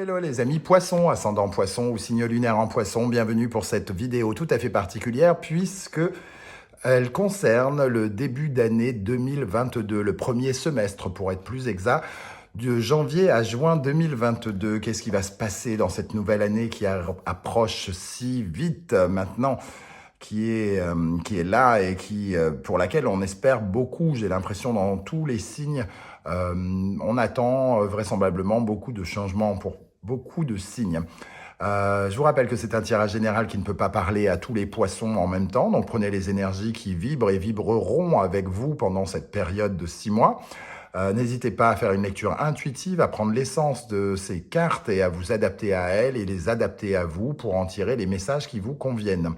Hello les amis poissons, ascendant poisson ou signe lunaire en poisson, bienvenue pour cette vidéo tout à fait particulière puisque elle concerne le début d'année 2022, le premier semestre pour être plus exact, de janvier à juin 2022. Qu'est-ce qui va se passer dans cette nouvelle année qui approche si vite maintenant, qui est là et pour laquelle on espère beaucoup, j'ai l'impression, dans tous les signes. On attend vraisemblablement beaucoup de changements pour beaucoup de signes. Je vous rappelle que c'est un tirage général qui ne peut pas parler à tous les poissons en même temps, donc prenez les énergies qui vibrent et vibreront avec vous pendant cette période de 6 mois. N'hésitez pas à faire une lecture intuitive, à prendre l'essence de ces cartes et à vous adapter à elles et les adapter à vous pour en tirer les messages qui vous conviennent.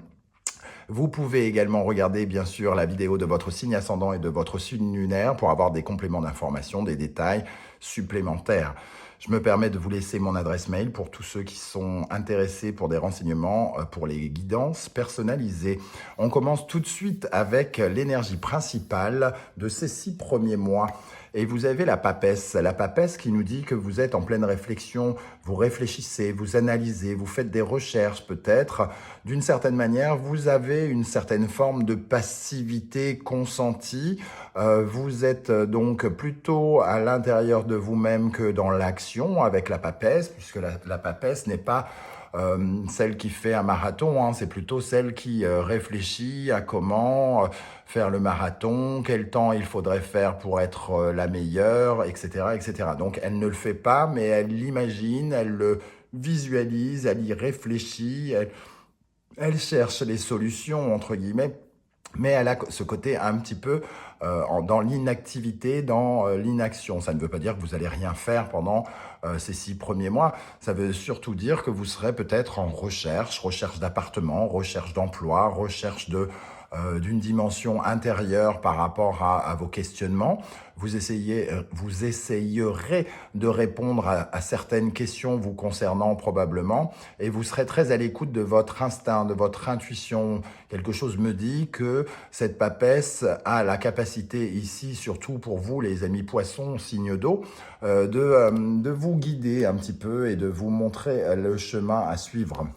Vous pouvez également regarder bien sûr la vidéo de votre signe ascendant et de votre signe lunaire pour avoir des compléments d'information, des détails supplémentaires. Je me permets de vous laisser mon adresse mail pour tous ceux qui sont intéressés pour des renseignements pour les guidances personnalisées. On commence tout de suite avec l'énergie principale de ces 6 premiers mois. Et vous avez la papesse qui nous dit que vous êtes en pleine réflexion, vous réfléchissez, vous analysez, vous faites des recherches peut-être. D'une certaine manière, vous avez une certaine forme de passivité consentie. Vous êtes donc plutôt à l'intérieur de vous-même que dans l'action avec la papesse, puisque la papesse n'est pas celle qui fait un marathon, hein, c'est plutôt celle qui réfléchit à comment faire le marathon, quel temps il faudrait faire pour être la meilleure, etc., etc. Donc elle ne le fait pas, mais elle l'imagine, elle le visualise, elle y réfléchit, elle cherche les solutions, entre guillemets, mais elle a ce côté un petit peu dans l'inactivité, dans l'inaction. Ça ne veut pas dire que vous allez rien faire pendant ces 6 premiers mois. Ça veut surtout dire que vous serez peut-être en recherche d'appartement, recherche d'emploi, recherche d'une dimension intérieure par rapport à vos questionnements. Vous essayerez de répondre à certaines questions vous concernant probablement, et vous serez très à l'écoute de votre instinct, de votre intuition. Quelque chose me dit que cette papesse a la capacité ici, surtout pour vous les amis poissons, signe d'eau, de vous guider un petit peu et de vous montrer le chemin à suivre.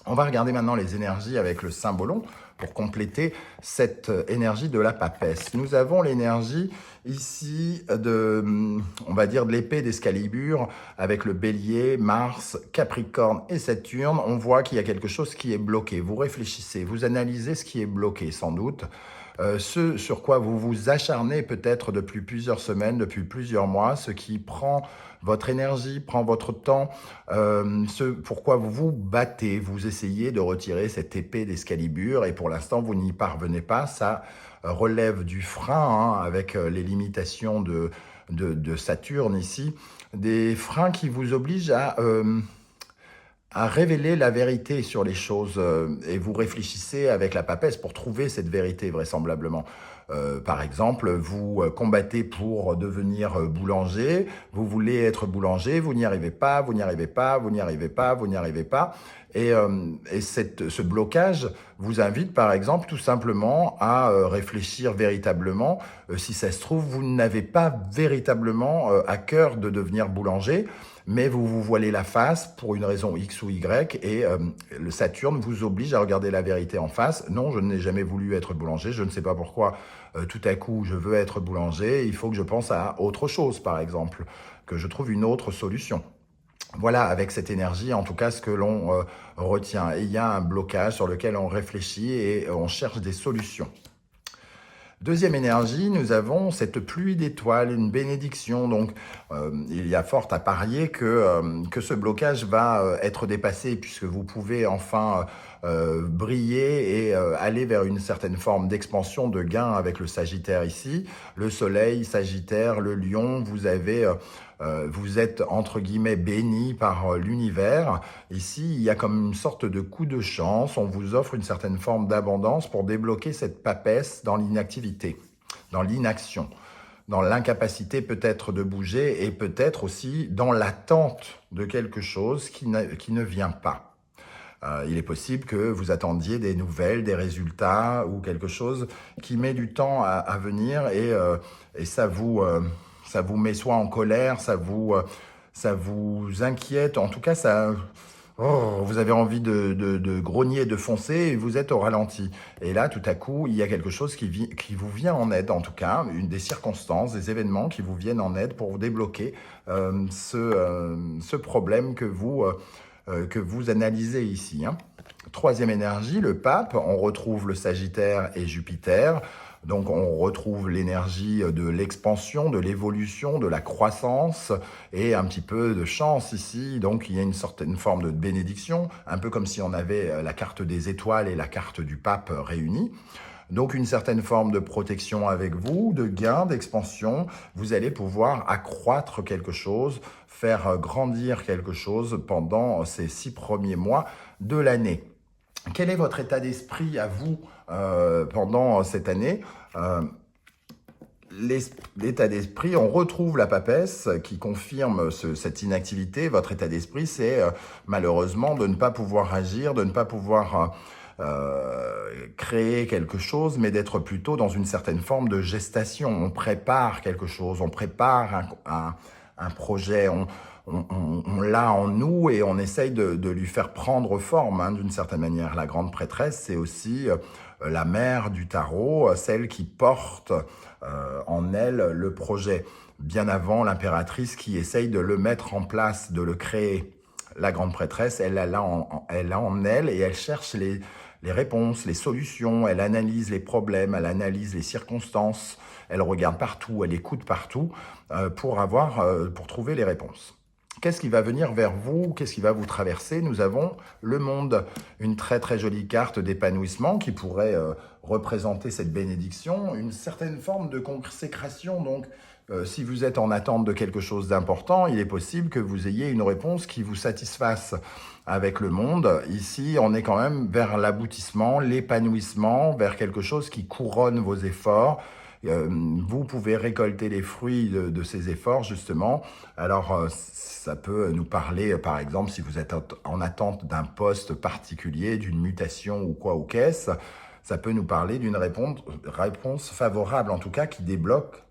On va regarder maintenant les énergies avec le symbolon pour compléter cette énergie de la papesse. Nous avons l'énergie ici on va dire de l'épée d'Excalibur avec le bélier, Mars, Capricorne et Saturne. On voit qu'il y a quelque chose qui est bloqué. Vous réfléchissez, vous analysez ce qui est bloqué sans doute. Ce sur quoi vous vous acharnez peut-être depuis plusieurs semaines, depuis plusieurs mois, ce qui prend votre énergie, prend votre temps, ce pourquoi vous vous battez, vous essayez de retirer cette épée d'Excalibur et pour l'instant vous n'y parvenez pas, ça relève du frein, hein, avec les limitations de Saturne ici, des freins qui vous obligent à révéler la vérité sur les choses et vous réfléchissez avec la papesse pour trouver cette vérité vraisemblablement. Par exemple, vous combattez pour devenir boulanger, vous voulez être boulanger, vous n'y arrivez pas, vous n'y arrivez pas, vous n'y arrivez pas, vous n'y arrivez pas. Et ce blocage vous invite par exemple tout simplement à réfléchir véritablement. Si ça se trouve, vous n'avez pas véritablement à cœur de devenir boulanger, mais vous vous voilez la face pour une raison X ou Y et le Saturne vous oblige à regarder la vérité en face. Non, je n'ai jamais voulu être boulanger, je ne sais pas pourquoi tout à coup je veux être boulanger, il faut que je pense à autre chose par exemple, que je trouve une autre solution. Voilà, avec cette énergie, en tout cas, ce que l'on retient. Et il y a un blocage sur lequel on réfléchit et on cherche des solutions. Deuxième énergie, nous avons cette pluie d'étoiles, une bénédiction. Donc, il y a fort à parier que ce blocage va être dépassé puisque vous pouvez enfin briller et aller vers une certaine forme d'expansion, de gain avec le Sagittaire ici. Le Soleil, Sagittaire, le Lion, vous êtes entre guillemets béni par l'univers. Ici, il y a comme une sorte de coup de chance. On vous offre une certaine forme d'abondance pour débloquer cette papesse dans l'inactivité, dans l'inaction, dans l'incapacité peut-être de bouger et peut-être aussi dans l'attente de quelque chose qui ne vient pas. Il est possible que vous attendiez des nouvelles, des résultats ou quelque chose qui met du temps à venir et ça vous met soit en colère, ça vous ça vous inquiète, en tout cas, vous avez envie de grogner, de foncer, et vous êtes au ralenti. Et là, tout à coup, il y a quelque chose qui vous vient en aide, en tout cas, une des circonstances, des événements qui vous viennent en aide pour vous débloquer ce problème que vous analysez ici, hein. Troisième énergie, le pape, on retrouve le Sagittaire et Jupiter. Donc on retrouve l'énergie de l'expansion, de l'évolution, de la croissance et un petit peu de chance ici. Donc il y a une certaine forme de bénédiction, un peu comme si on avait la carte des étoiles et la carte du pape réunies. Donc une certaine forme de protection avec vous, de gain, d'expansion. Vous allez pouvoir accroître quelque chose, faire grandir quelque chose pendant ces 6 premiers mois de l'année. Quel est votre état d'esprit à vous pendant cette année? L'état d'esprit, on retrouve la papesse qui confirme cette inactivité. Votre état d'esprit, c'est malheureusement de ne pas pouvoir agir, de ne pas pouvoir créer quelque chose, mais d'être plutôt dans une certaine forme de gestation. On prépare quelque chose, on prépare un projet, on l'a en nous et on essaye de lui faire prendre forme, hein, d'une certaine manière. La grande prêtresse, c'est aussi la mère du tarot, celle qui porte en elle le projet, bien avant l'impératrice qui essaye de le mettre en place, de le créer. La grande prêtresse, elle a en elle et elle cherche les réponses, les solutions, elle analyse les problèmes, elle analyse les circonstances, elle regarde partout, elle écoute partout pour trouver les réponses. Qu'est-ce qui va venir vers vous? Qu'est-ce qui va vous traverser? Nous avons le monde, une très très jolie carte d'épanouissement qui pourrait représenter cette bénédiction, une certaine forme de consécration. Donc, si vous êtes en attente de quelque chose d'important, il est possible que vous ayez une réponse qui vous satisfasse. Avec le monde, ici, on est quand même vers l'aboutissement, l'épanouissement, vers quelque chose qui couronne vos efforts. Vous pouvez récolter les fruits de ces efforts, justement. Alors, ça peut nous parler, par exemple, si vous êtes en attente d'un poste particulier, d'une mutation ou quoi ou qu'est-ce, ça peut nous parler d'une réponse favorable, en tout cas, qui débloque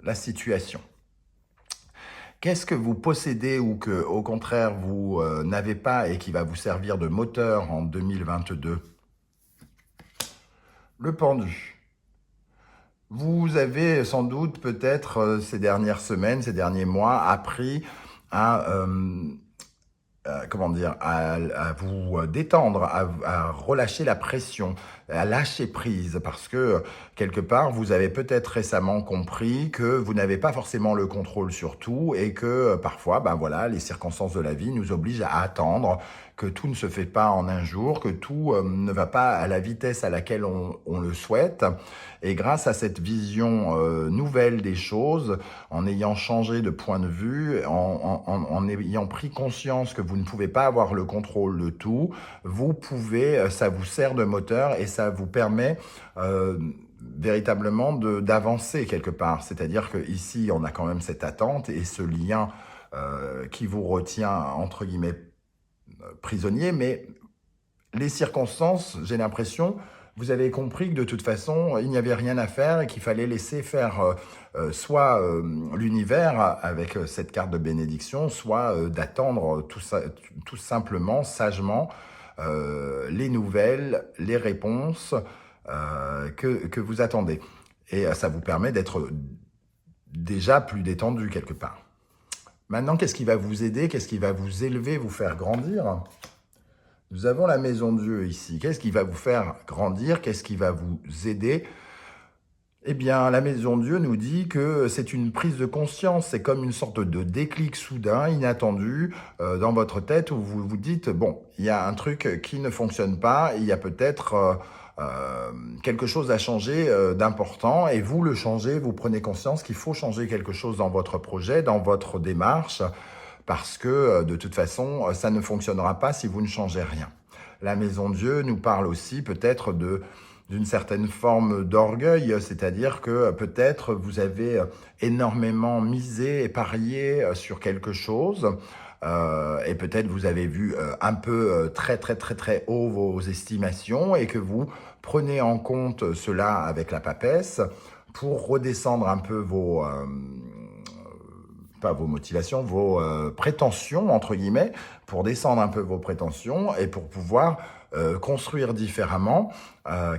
la situation. Qu'est-ce que vous possédez ou que, au contraire, vous n'avez pas et qui va vous servir de moteur en 2022? Le pendu. Vous avez sans doute peut-être ces dernières semaines, ces derniers mois, appris à à vous détendre, à relâcher la pression, à lâcher prise, parce que quelque part, vous avez peut-être récemment compris que vous n'avez pas forcément le contrôle sur tout et que parfois, ben voilà, les circonstances de la vie nous obligent à attendre, que tout ne se fait pas en un jour, que tout ne va pas à la vitesse à laquelle on le souhaite. Et grâce à cette vision nouvelle des choses, en ayant changé de point de vue, en ayant pris conscience que vous ne pouvez pas avoir le contrôle de tout, vous pouvez, ça vous sert de moteur et ça vous permet véritablement d'avancer quelque part. C'est-à-dire que ici, on a quand même cette attente et ce lien qui vous retient, entre guillemets, prisonnier, mais les circonstances, j'ai l'impression, vous avez compris que de toute façon, il n'y avait rien à faire et qu'il fallait laisser faire soit l'univers avec cette carte de bénédiction, soit d'attendre tout simplement, sagement, les nouvelles, les réponses que vous attendez. Et ça vous permet d'être déjà plus détendu quelque part. Maintenant, qu'est-ce qui va vous aider? Qu'est-ce qui va vous élever, vous faire grandir? Nous avons la maison de Dieu ici. Qu'est-ce qui va vous faire grandir? Qu'est-ce qui va vous aider? Eh bien, la maison de Dieu nous dit que c'est une prise de conscience. C'est comme une sorte de déclic soudain, inattendu, dans votre tête où vous vous dites, bon, il y a un truc qui ne fonctionne pas, il y a peut-être quelque chose à changer d'important et vous le changez, vous prenez conscience qu'il faut changer quelque chose dans votre projet, dans votre démarche, parce que de toute façon, ça ne fonctionnera pas si vous ne changez rien. La maison de Dieu nous parle aussi peut-être d'une certaine forme d'orgueil, c'est-à-dire que peut-être vous avez énormément misé et parié sur quelque chose, et peut-être vous avez vu un peu très très très très haut vos estimations et que vous prenez en compte cela avec la papesse pour redescendre un peu pas vos motivations, vos prétentions, entre guillemets, pour descendre un peu vos prétentions et pour pouvoir construire différemment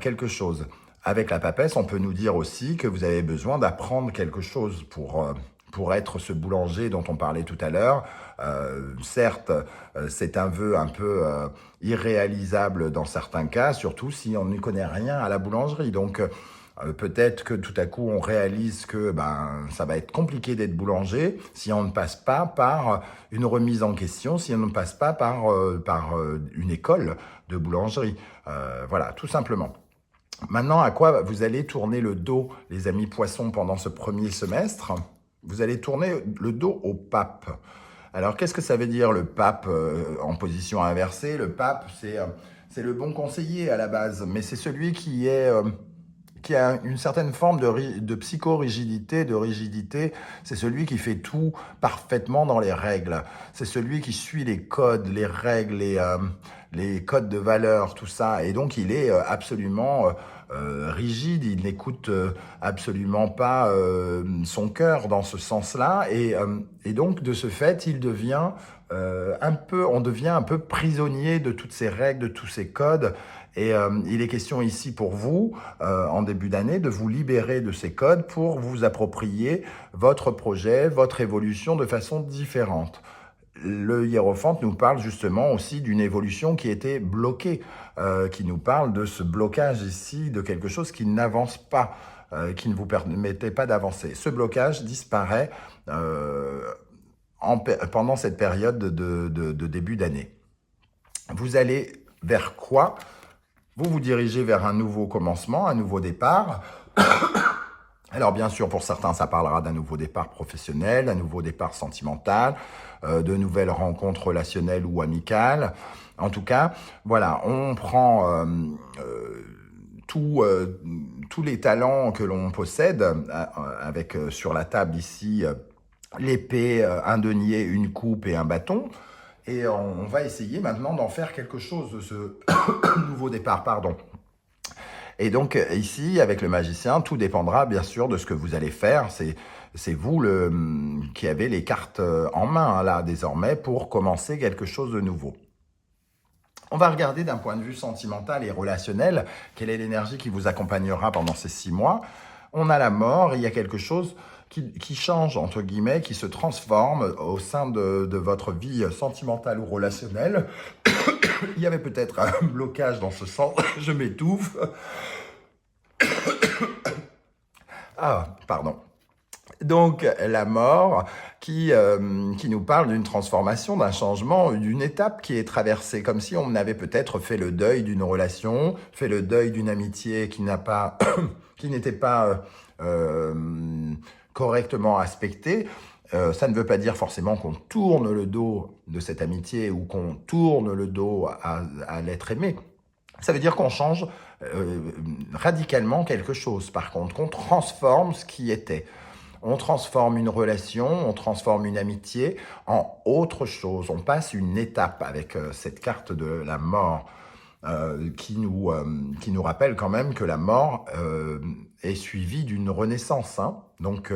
quelque chose. Avec la papesse, on peut nous dire aussi que vous avez besoin d'apprendre quelque chose pour être ce boulanger dont on parlait tout à l'heure. Certes, c'est un vœu un peu irréalisable dans certains cas, surtout si on ne connaît rien à la boulangerie. Donc, peut-être que tout à coup, on réalise que ça va être compliqué d'être boulanger si on ne passe pas par une remise en question, si on ne passe pas par une école de boulangerie. Voilà, tout simplement. Maintenant, à quoi vous allez tourner le dos, les amis poissons, pendant ce premier semestre? Vous allez tourner le dos au pape. Alors, qu'est-ce que ça veut dire, le pape en position inversée? Le pape, c'est le bon conseiller à la base, mais c'est celui qui a une certaine forme de psychorigidité, de rigidité. C'est celui qui fait tout parfaitement dans les règles. C'est celui qui suit les codes, les règles, les codes de valeur, tout ça. Et donc, il est absolument rigide. Il n'écoute absolument pas son cœur dans ce sens-là. Et donc, de ce fait, on devient un peu prisonnier de toutes ces règles, de tous ces codes. Et il est question ici pour vous, en début d'année, de vous libérer de ces codes pour vous approprier votre projet, votre évolution de façon différente. Le hiérophante nous parle justement aussi d'une évolution qui était bloquée, qui nous parle de ce blocage ici, de quelque chose qui n'avance pas, qui ne vous permettait pas d'avancer. Ce blocage disparaît pendant cette période de début d'année. Vous allez vers quoi? Vous vous dirigez vers un nouveau commencement, un nouveau départ. Alors bien sûr, pour certains, ça parlera d'un nouveau départ professionnel, d'un nouveau départ sentimental, de nouvelles rencontres relationnelles ou amicales. En tout cas, voilà, on prend tous les talents que l'on possède, avec sur la table ici l'épée, un denier, une coupe et un bâton. Et on va essayer maintenant d'en faire quelque chose de ce nouveau départ, pardon. Et donc ici, avec le magicien, tout dépendra bien sûr de ce que vous allez faire. C'est vous qui avez les cartes en main là désormais pour commencer quelque chose de nouveau. On va regarder d'un point de vue sentimental et relationnel, quelle est l'énergie qui vous accompagnera pendant ces 6 mois. On a la mort, il y a quelque chose qui change, entre guillemets, qui se transforme au sein de votre vie sentimentale ou relationnelle. Il y avait peut-être un blocage dans ce sens, je m'étouffe. Ah, pardon. Donc, la mort qui nous parle d'une transformation, d'un changement, d'une étape qui est traversée, comme si on avait peut-être fait le deuil d'une relation, fait le deuil d'une amitié qui n'était pas correctement aspectée. Ça ne veut pas dire forcément qu'on tourne le dos de cette amitié ou qu'on tourne le dos à l'être aimé. Ça veut dire qu'on change radicalement quelque chose, par contre, qu'on transforme ce qui était. On transforme une relation, on transforme une amitié en autre chose. On passe une étape avec cette carte de la mort qui nous rappelle quand même que la mort est suivie d'une renaissance. Hein. Donc,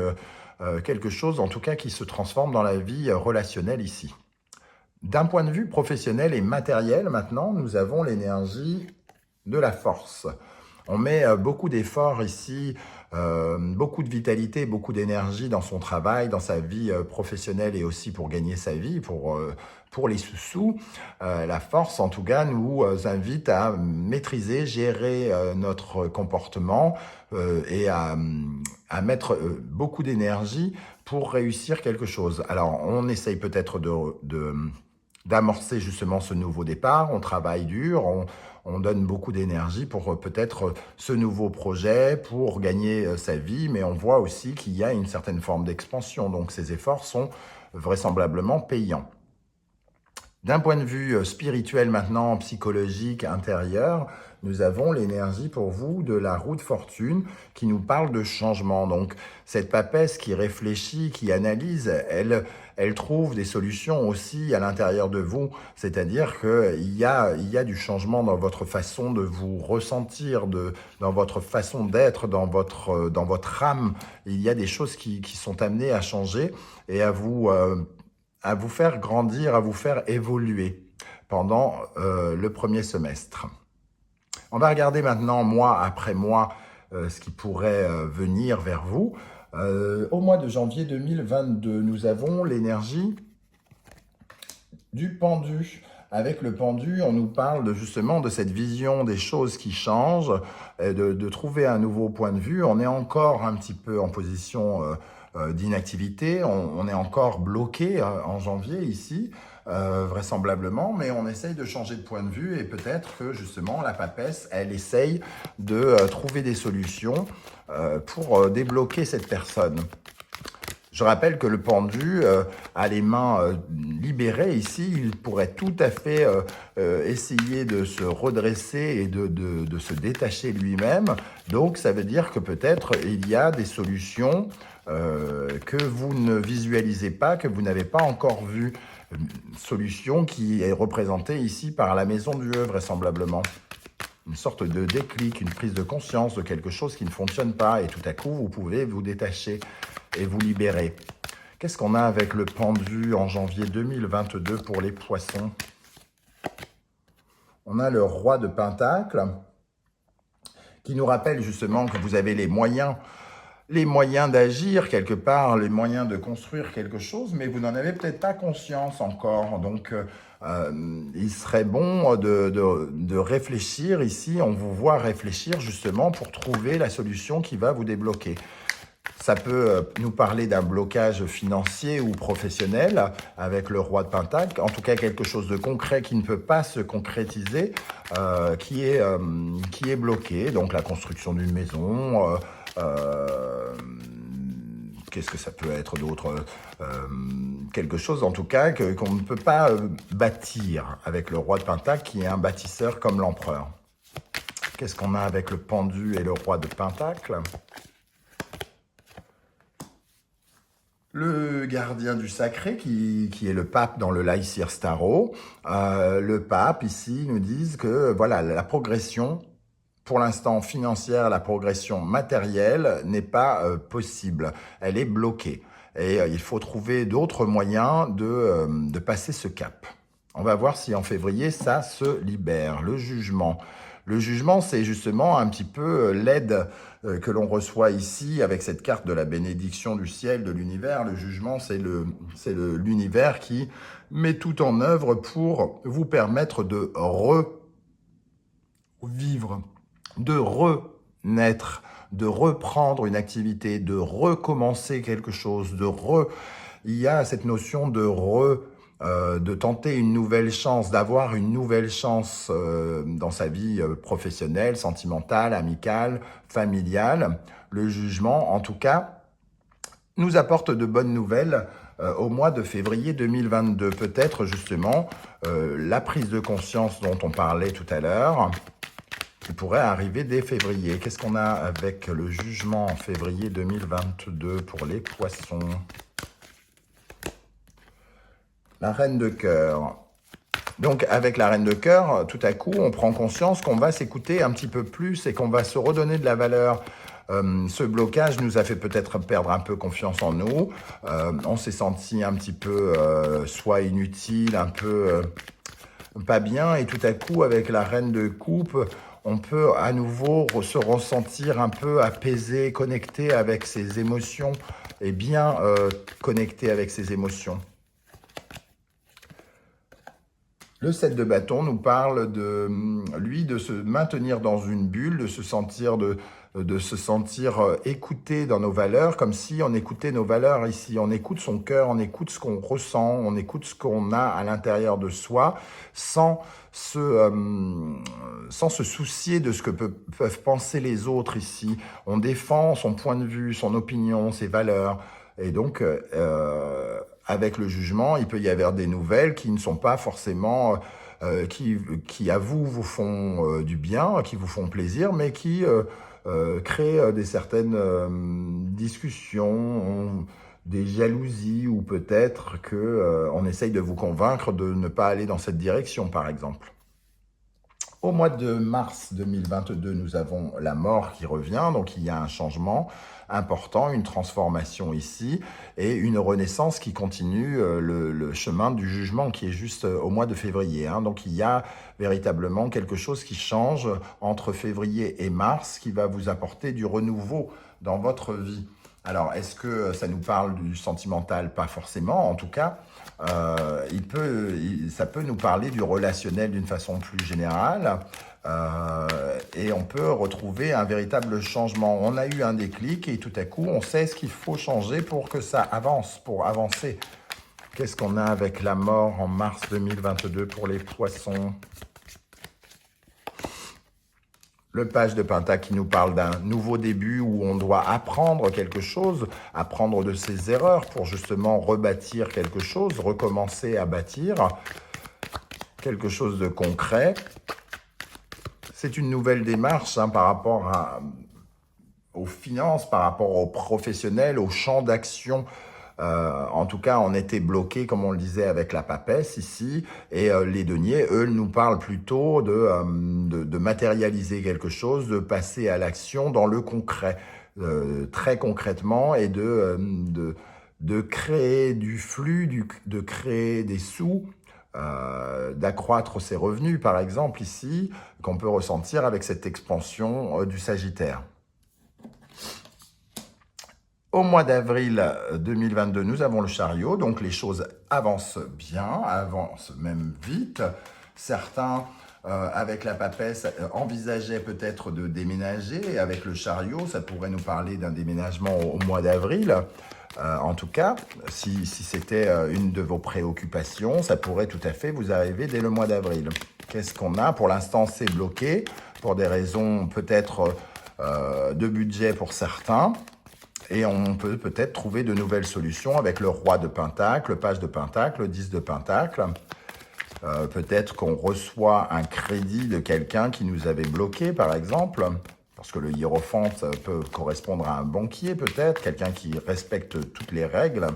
quelque chose en tout cas qui se transforme dans la vie relationnelle ici. D'un point de vue professionnel et matériel, maintenant, nous avons l'énergie de la force. On met beaucoup d'efforts ici, beaucoup de vitalité, beaucoup d'énergie dans son travail, dans sa vie professionnelle et aussi pour gagner sa vie, pour les sous-sous. La force, en tout cas, nous invite à maîtriser, gérer notre comportement et à mettre beaucoup d'énergie pour réussir quelque chose. Alors, on essaye peut-être d'amorcer justement ce nouveau départ, on travaille dur, on donne beaucoup d'énergie pour peut-être ce nouveau projet, pour gagner sa vie, mais on voit aussi qu'il y a une certaine forme d'expansion, donc ces efforts sont vraisemblablement payants. D'un point de vue spirituel maintenant, psychologique, intérieur, nous avons l'énergie pour vous de la roue de fortune qui nous parle de changement. Donc, cette papesse qui réfléchit, qui analyse, elle trouve des solutions aussi à l'intérieur de vous. C'est-à-dire qu'il y a du changement dans votre façon de vous ressentir, dans votre façon d'être, dans votre âme. Il y a des choses qui sont amenées à changer et à vous faire grandir, à vous faire évoluer pendant le premier semestre. On va regarder maintenant, mois après mois, ce qui pourrait venir vers vous. Au mois de janvier 2022, nous avons l'énergie du pendu. Avec le pendu, on nous parle justement de cette vision des choses qui changent, de trouver un nouveau point de vue. On est encore un petit peu en position d'inactivité, on est encore bloqué en janvier ici, vraisemblablement, mais on essaye de changer de point de vue et peut-être que justement la papesse, elle essaye de trouver des solutions pour débloquer cette personne. Je rappelle que le pendu a les mains libérées ici, il pourrait tout à fait essayer de se redresser et de se détacher lui-même. Donc ça veut dire que peut-être il y a des solutions que vous ne visualisez pas, que vous n'avez pas encore vues. Solution qui est représentée ici par la maison du E, vraisemblablement. Une sorte de déclic, une prise de conscience de quelque chose qui ne fonctionne pas et tout à coup, vous pouvez vous détacher et vous libérer. Qu'est-ce qu'on a avec le pendu en janvier 2022 pour les poissons? On a le roi de Pentacle qui nous rappelle justement que vous avez les moyens d'agir quelque part, les moyens de construire quelque chose, mais vous n'en avez peut-être pas conscience encore. Donc, il serait bon de réfléchir ici. On vous voit réfléchir justement pour trouver la solution qui va vous débloquer. Ça peut nous parler d'un blocage financier ou professionnel avec le roi de Pentacle. En tout cas, quelque chose de concret qui ne peut pas se concrétiser, qui est bloqué. Donc, la construction d'une maison, qu'est-ce que ça peut être d'autre, quelque chose en tout cas qu'on ne peut pas bâtir avec le roi de Pentacle qui est un bâtisseur comme l'empereur. Qu'est-ce qu'on a avec le pendu et le roi de Pentacle? Le gardien du sacré, qui est le pape dans le Lycir Starro. Le pape, ici, nous dit que voilà, la progression, pour l'instant financière, la progression matérielle n'est pas possible. Elle est bloquée. Et il faut trouver d'autres moyens de passer ce cap. On va voir si en février, ça se libère. Le jugement. Le jugement, c'est justement un petit peu l'aide que l'on reçoit ici avec cette carte de la bénédiction du ciel, de l'univers. Le jugement, c'est l'univers qui met tout en œuvre pour vous permettre de revivre, de renaître, de reprendre une activité, de recommencer quelque chose, Il y a cette notion de tenter une nouvelle chance, d'avoir une nouvelle chance dans sa vie professionnelle, sentimentale, amicale, familiale. Le jugement, en tout cas, nous apporte de bonnes nouvelles au mois de février 2022. Peut-être justement la prise de conscience dont on parlait tout à l'heure, qui pourrait arriver dès février. Qu'est-ce qu'on a avec le jugement en février 2022 pour les poissons? La reine de cœur. Donc, avec la reine de cœur, tout à coup, on prend conscience qu'on va s'écouter un petit peu plus et qu'on va se redonner de la valeur. Ce blocage nous a fait peut-être perdre un peu confiance en nous. On s'est senti un petit peu soit inutile, un peu pas bien. Et tout à coup, avec la reine de coupe, on peut à nouveau se ressentir un peu apaisé, connecté avec ses émotions et bien connecté avec ses émotions. Le 7 de bâton nous parle de se maintenir dans une bulle, de se sentir écouté dans nos valeurs, comme si on écoutait nos valeurs ici. On écoute son cœur, on écoute ce qu'on ressent, on écoute ce qu'on a à l'intérieur de soi, sans se soucier de ce que peuvent penser les autres ici. On défend son point de vue, son opinion, ses valeurs. Et donc, avec le jugement, il peut y avoir des nouvelles qui ne sont pas forcément qui à vous, vous font du bien, qui vous font plaisir, mais qui créent des certaines discussions, des jalousies, ou peut-être que on essaye de vous convaincre de ne pas aller dans cette direction, par exemple. Au mois de mars 2022, nous avons la mort qui revient, donc il y a un changement important, une transformation ici, et une renaissance qui continue le chemin du jugement qui est juste au mois de février. Donc il y a véritablement quelque chose qui change entre février et mars, qui va vous apporter du renouveau dans votre vie. Alors, est-ce que ça nous parle du sentimental? Pas forcément, en tout cas. Ça peut nous parler du relationnel d'une façon plus générale, et on peut retrouver un véritable changement. On a eu un déclic et tout à coup, on sait ce qu'il faut changer pour que ça avance, pour avancer. Qu'est-ce qu'on a avec la mort en mars 2022 pour les poissons? Le page de Pentacle qui nous parle d'un nouveau début où on doit apprendre quelque chose, apprendre de ses erreurs pour justement rebâtir quelque chose, recommencer à bâtir quelque chose de concret. C'est une nouvelle démarche par rapport aux finances, par rapport aux professionnels, au champ d'action. En tout cas, on était bloqué, comme on le disait, avec la papesse ici, et les deniers, eux, nous parlent plutôt de matérialiser quelque chose, de passer à l'action dans le concret, très concrètement, et de créer du flux, de créer des sous, d'accroître ses revenus, par exemple, ici, qu'on peut ressentir avec cette expansion du Sagittaire. Au mois d'avril 2022, nous avons le chariot, donc les choses avancent bien, avancent même vite. Certains, avec la papesse, envisageaient peut-être de déménager. Avec le chariot, ça pourrait nous parler d'un déménagement au mois d'avril. En tout cas, si c'était une de vos préoccupations, ça pourrait tout à fait vous arriver dès le mois d'avril. Qu'est-ce qu'on a? Pour l'instant, c'est bloqué, pour des raisons peut-être de budget pour certains. Et on peut peut-être trouver de nouvelles solutions avec le roi de Pentacle, le page de Pentacle, le 10 de Pentacle. Peut-être qu'on reçoit un crédit de quelqu'un qui nous avait bloqué, par exemple, parce que le hiérophante peut correspondre à un banquier, peut-être, quelqu'un qui respecte toutes les règles.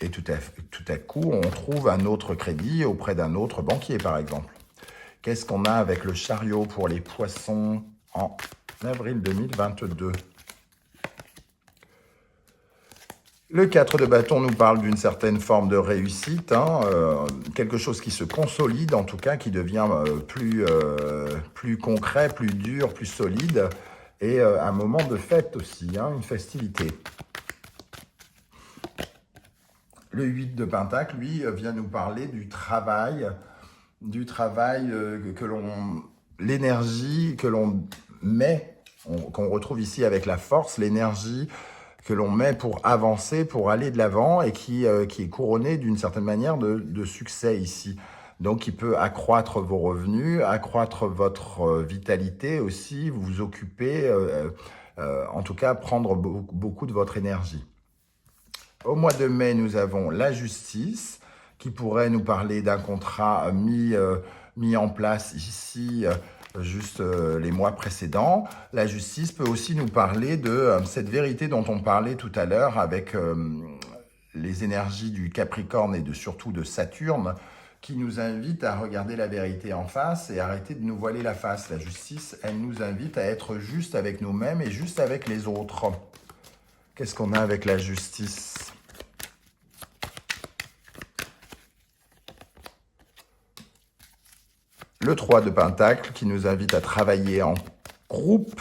Et tout à coup, on trouve un autre crédit auprès d'un autre banquier, par exemple. Qu'est-ce qu'on a avec le chariot pour les poissons en avril 2022 ? Le 4 de bâton nous parle d'une certaine forme de réussite, quelque chose qui se consolide, en tout cas, qui devient plus concret, plus dur, plus solide, et un moment de fête aussi, une festivité. Le 8 de Pentacle, lui, vient nous parler du travail l'énergie que l'on met, qu'on retrouve ici avec la force, l'énergie que l'on met pour avancer, pour aller de l'avant, et qui est couronné d'une certaine manière de succès ici. Donc, qui peut accroître vos revenus, accroître votre vitalité aussi, vous occuper, en tout cas, prendre beaucoup de votre énergie. Au mois de mai, nous avons la justice, qui pourrait nous parler d'un contrat mis en place ici, juste les mois précédents. La justice peut aussi nous parler de cette vérité dont on parlait tout à l'heure avec les énergies du Capricorne et surtout de Saturne, qui nous invite à regarder la vérité en face et arrêter de nous voiler la face. La justice, elle nous invite à être juste avec nous-mêmes et juste avec les autres. Qu'est-ce qu'on a avec la justice ? Le 3 de Pentacle qui nous invite à travailler en groupe,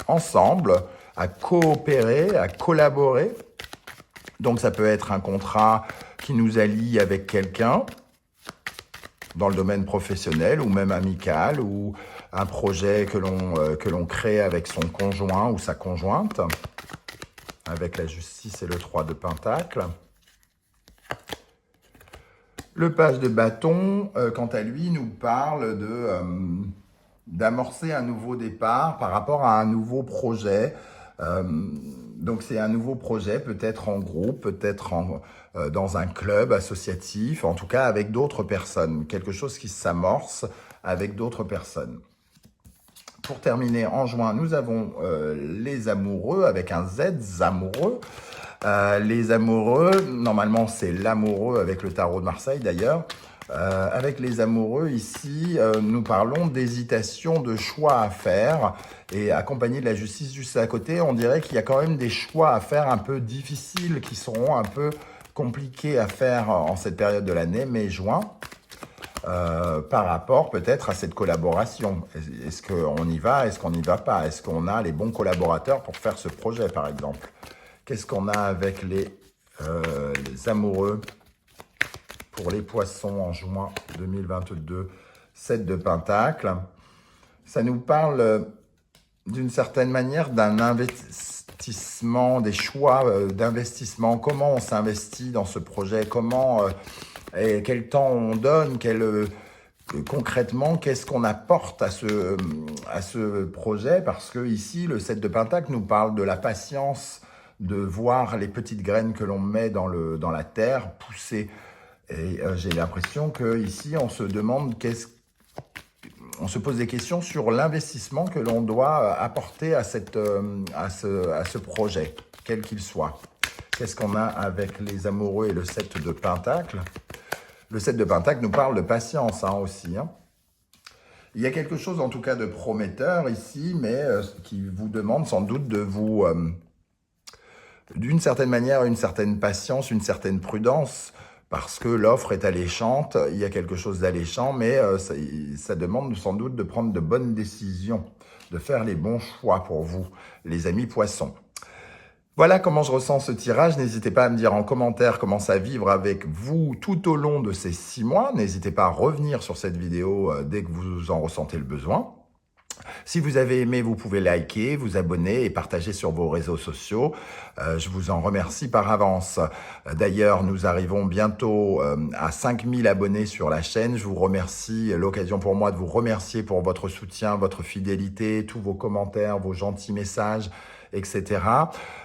ensemble, à coopérer, à collaborer. Donc ça peut être un contrat qui nous allie avec quelqu'un dans le domaine professionnel ou même amical, ou un projet que l'on crée avec son conjoint ou sa conjointe, avec la justice et le 3 de Pentacle. Le page de bâton, quant à lui, nous parle d'amorcer un nouveau départ par rapport à un nouveau projet, Donc c'est un nouveau projet, peut-être en groupe, peut-être dans un club associatif, en tout cas avec d'autres personnes. Quelque chose qui s'amorce avec d'autres personnes. Pour terminer, en juin, nous avons les amoureux avec un Z, amoureux. Les amoureux, normalement c'est l'amoureux avec le tarot de Marseille d'ailleurs. Avec les amoureux, ici, nous parlons d'hésitation, de choix à faire. Et accompagné de la justice juste à côté, on dirait qu'il y a quand même des choix à faire un peu difficiles, qui seront un peu compliqués à faire en cette période de l'année, mai-juin. Par rapport peut-être à cette collaboration. Est-ce qu'on y va, est-ce qu'on n'y va pas? Est-ce qu'on a les bons collaborateurs pour faire ce projet, par exemple? Qu'est-ce qu'on a avec les amoureux pour les poissons en juin 2022? 7 de Pentacle. Ça nous parle d'une certaine manière d'un investissement, des choix d'investissement. Comment on s'investit dans ce projet? Comment et quel temps on donne? Concrètement, qu'est-ce qu'on apporte à ce projet? Parce que ici, le 7 de Pentacle nous parle de la patience, de voir les petites graines que l'on met dans la terre pousser. Et j'ai l'impression qu'ici, on se demande on se pose des questions sur l'investissement que l'on doit apporter à ce projet, quel qu'il soit. Qu'est-ce qu'on a avec les amoureux et le 7 de Pentacle? Le 7 de Pentacle nous parle de patience aussi. Il y a quelque chose en tout cas de prometteur ici, mais qui vous demande sans doute de vous, d'une certaine manière, une certaine patience, une certaine prudence, parce que l'offre est alléchante, il y a quelque chose d'alléchant, mais ça demande sans doute de prendre de bonnes décisions, de faire les bons choix pour vous, les amis poissons. Voilà comment je ressens ce tirage. N'hésitez pas à me dire en commentaire comment ça vivre avec vous tout au long de ces 6 mois. N'hésitez pas à revenir sur cette vidéo dès que vous en ressentez le besoin. Si vous avez aimé, vous pouvez liker, vous abonner et partager sur vos réseaux sociaux. Je vous en remercie par avance. D'ailleurs, nous arrivons bientôt à 5000 abonnés sur la chaîne. Je vous remercie, l'occasion pour moi de vous remercier pour votre soutien, votre fidélité, tous vos commentaires, vos gentils messages, etc.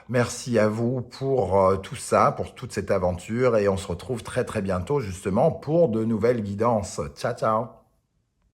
Merci à vous pour tout ça, pour toute cette aventure et on se retrouve très très bientôt justement pour de nouvelles guidances. Ciao, ciao!